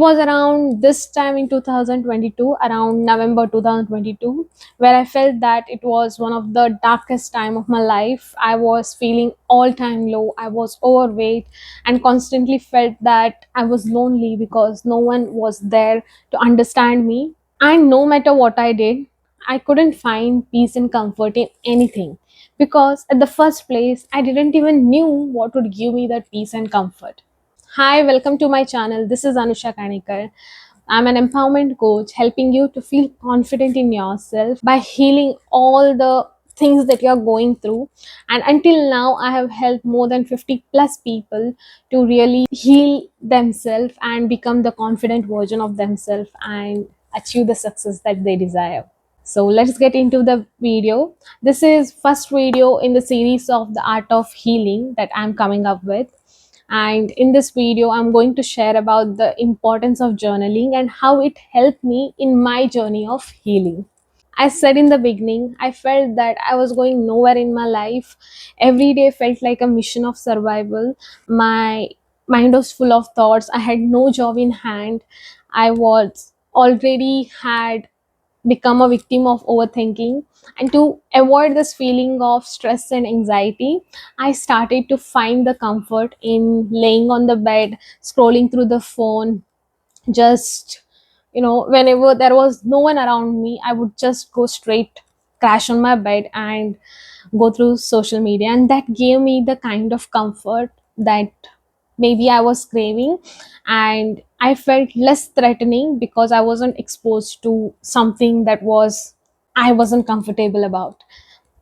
was around this time in 2022, around November 2022, where I felt that it was one of the darkest time of my life. I was feeling all time low. I was overweight and constantly felt that I was lonely because no one was there to understand me. And no matter what I did, I couldn't find peace and comfort in anything, because at the first place I didn't even knew what would give me that peace and comfort. Hi, welcome to my channel. This is Anusha Kanikar. I'm an empowerment coach helping you to feel confident in yourself by healing all the things that you're going through. And until now, I have helped more than 50 plus people to really heal themselves and become the confident version of themselves and achieve the success that they desire. So let's get into the video. This is first video in the series of the art of healing that I'm coming up with. And in this video, I'm going to share about the importance of journaling and how it helped me in my journey of healing. I said in the beginning, I felt that I was going nowhere in my life. Every day felt like a mission of survival. My mind was full of thoughts. I had no job in hand. I was already had become a victim of overthinking. And to avoid this feeling of stress and anxiety, I started to find the comfort in laying on the bed, scrolling through the phone, just whenever there was no one around me, I would just go straight, crash on my bed and go through social media, and that gave me the kind of comfort that maybe I was craving. And I felt less threatening because I wasn't exposed to something that was I wasn't comfortable about.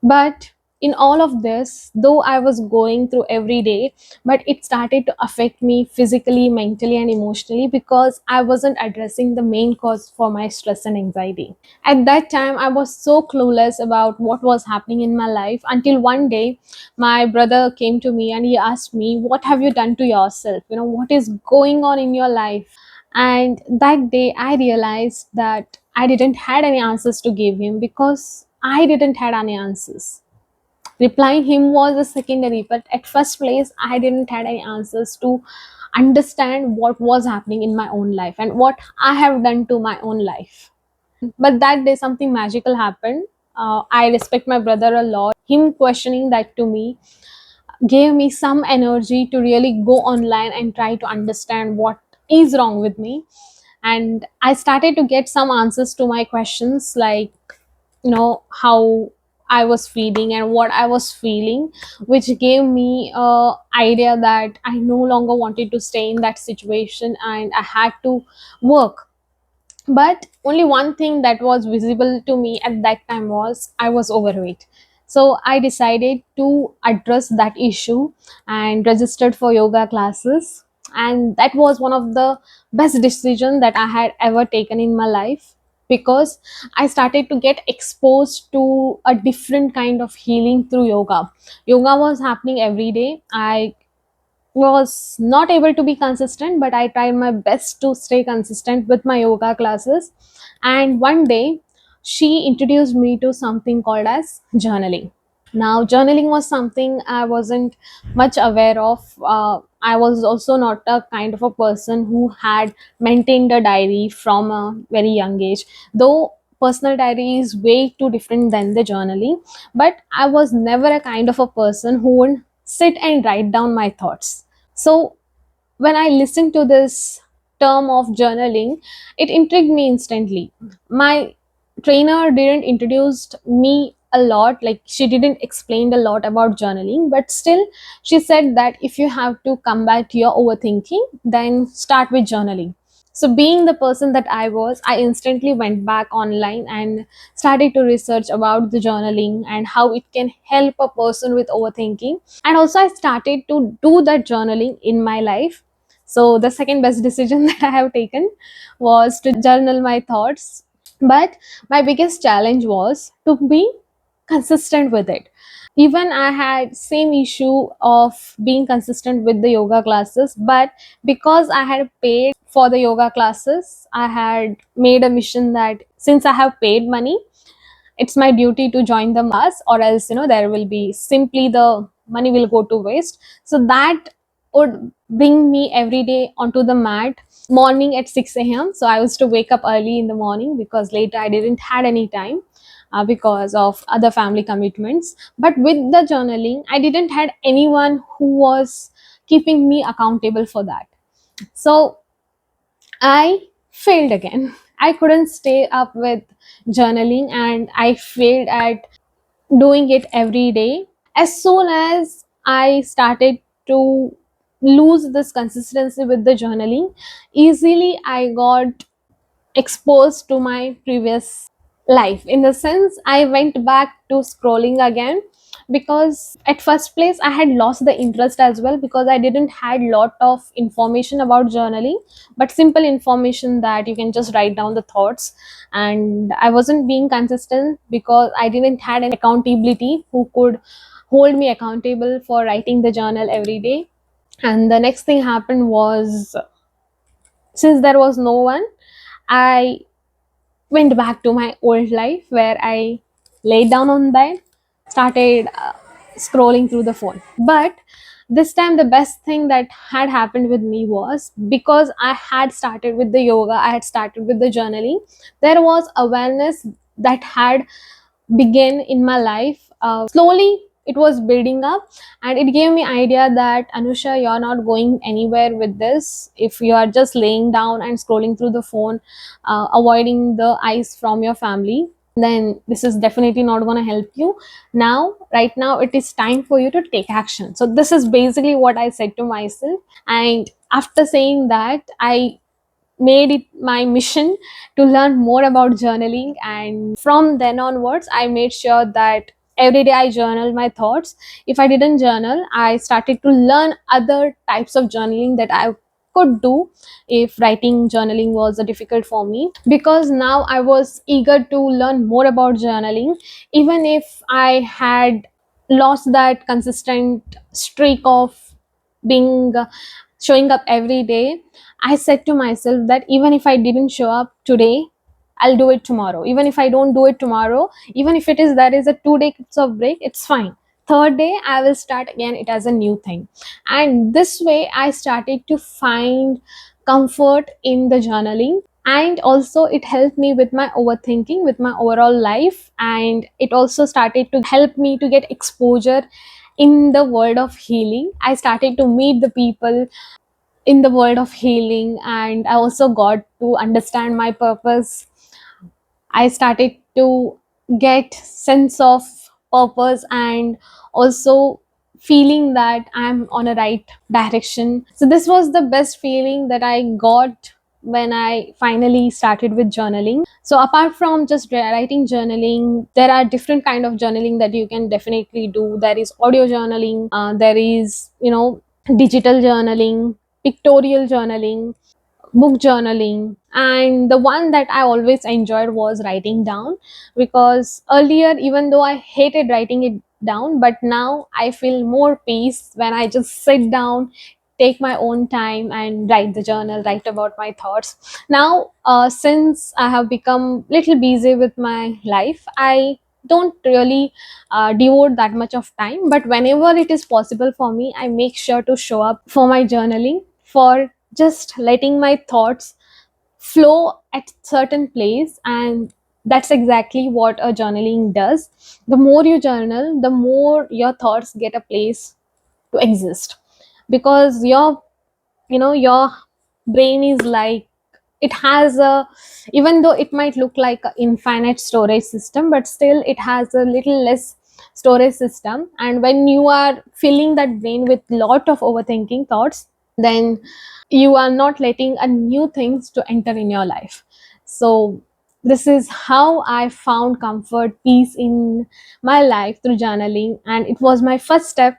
But in all of this, though I was going through every day, but it started to affect me physically, mentally, and emotionally because I wasn't addressing the main cause for my stress and anxiety. At that time, I was so clueless about what was happening in my life until one day my brother came to me and he asked me, "What have you done to yourself? What is going on in your life?" And that day I realized that I didn't had any answers to give him because I didn't had any answers. Replying him was a secondary, but at first place I didn't had any answers to understand what was happening in my own life and what I have done to my own life. But that day something magical happened. I respect my brother a lot. Him questioning that to me gave me some energy to really go online and try to understand what is wrong with me. And I started to get some answers to my questions, like how I was feeling and what I was feeling, which gave me a idea that I no longer wanted to stay in that situation and I had to work. But only one thing that was visible to me at that time was I was overweight. So I decided to address that issue and registered for yoga classes. And that was one of the best decisions that I had ever taken in my life, because I started to get exposed to a different kind of healing through yoga. Yoga was happening every day. I was not able to be consistent, but I tried my best to stay consistent with my yoga classes. And one day she introduced me to something called as journaling. Now journaling was something I wasn't much aware of. I was also not a kind of a person who had maintained a diary from a very young age, though personal diary is way too different than the journaling. But I was never a kind of a person who would sit and write down my thoughts. So when I listened to this term of journaling, it intrigued me instantly. My trainer didn't introduce me a lot, like she didn't explain a lot about journaling, but still she said that if you have to combat your overthinking, then start with journaling. So being the person that I was, I instantly went back online and started to research about the journaling and how it can help a person with overthinking. And also I started to do that journaling in my life. So the second best decision that I have taken was to journal my thoughts. But my biggest challenge was to be consistent with it. Even I had same issue of being consistent with the yoga classes, but because I had paid for the yoga classes, I had made a mission that since I have paid money, it's my duty to join the mass, or else there will be simply the money will go to waste. So that would bring me every day onto the mat morning at 6 a.m. So I used to wake up early in the morning because later I didn't had any time because of other family commitments. But with the journaling, I didn't had anyone who was keeping me accountable for that. So I failed again. I couldn't stay up with journaling and I failed at doing it every day. As soon as I started to lose this consistency with the journaling, easily I got exposed to my previous life. In the sense, I went back to scrolling again because at first place I had lost the interest as well, because I didn't had lot of information about journaling, but simple information that you can just write down the thoughts. And I wasn't being consistent because I didn't had an accountability who could hold me accountable for writing the journal every day. And the next thing happened was, since there was no one, I went back to my old life where I laid down on bed, started scrolling through the phone. But this time, the best thing that had happened with me was, because I had started with the yoga, I had started with the journaling, there was awareness that had began in my life. Slowly, it was building up, and it gave me idea that Anusha, you're not going anywhere with this. If you are just laying down and scrolling through the phone, avoiding the eyes from your family, then this is definitely not going to help you. Now, right now, it is time for you to take action. So this is basically what I said to myself. And after saying that, I made it my mission to learn more about journaling, and from then onwards I made sure that every day I journal my thoughts. If I didn't journal, I started to learn other types of journaling that I could do if writing journaling was difficult for me, because now I was eager to learn more about journaling. Even if I had lost that consistent streak of being showing up every day, I said to myself that even if I didn't show up today, I'll do it tomorrow. Even if I don't do it tomorrow, even if it is there is a 2 day of break, it's fine. Third day, I will start again it as a new thing. And this way, I started to find comfort in the journaling. And also, it helped me with my overthinking, with my overall life. And it also started to help me to get exposure in the world of healing. I started to meet the people in the world of healing, and I also got to understand my purpose. I started to get sense of purpose, and also feeling that I'm on a right direction. So this was the best feeling that I got when I finally started with journaling. So apart from just writing journaling, there are different kind of journaling that you can definitely do. There is audio journaling, there is, digital journaling, pictorial journaling, book journaling. And the one that I always enjoyed was writing down, because earlier, even though I hated writing it down, but now I feel more peace when I just sit down, take my own time and write the journal, write about my thoughts. Now, since I have become little busy with my life, I don't really devote that much of time, but whenever it is possible for me, I make sure to show up for my journaling, for just letting my thoughts flow at certain place. And that's exactly what a journaling does. The more you journal, the more your thoughts get a place to exist, because your brain is like, it has a, even though it might look like an infinite storage system, but still it has a little less storage system. And when you are filling that brain with lot of overthinking thoughts, then you are not letting a new things to enter in your life. So this is how I found comfort, peace in my life through journaling, and it was my first step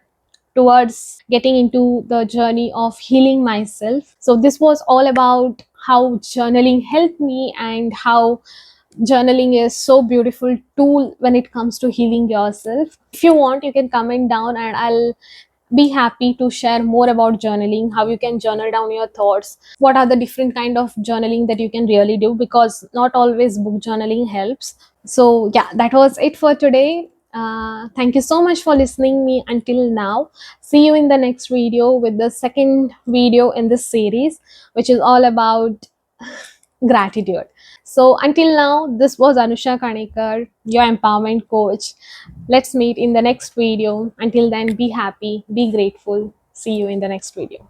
towards getting into the journey of healing myself. So this was all about how journaling helped me, and how journaling is so beautiful tool when it comes to healing yourself. If you want, you can comment down and I'll be happy to share more about journaling, how you can journal down your thoughts, what are the different kind of journaling that you can really do, because not always book journaling helps. So yeah, that was it for today. Thank you so much for listening me until now. See you in the next video with the second video in this series, which is all about gratitude. So until now, this was Anusha Kanekar, your empowerment coach. Let's meet in the next video. Until then, be happy, be grateful. See you in the next video.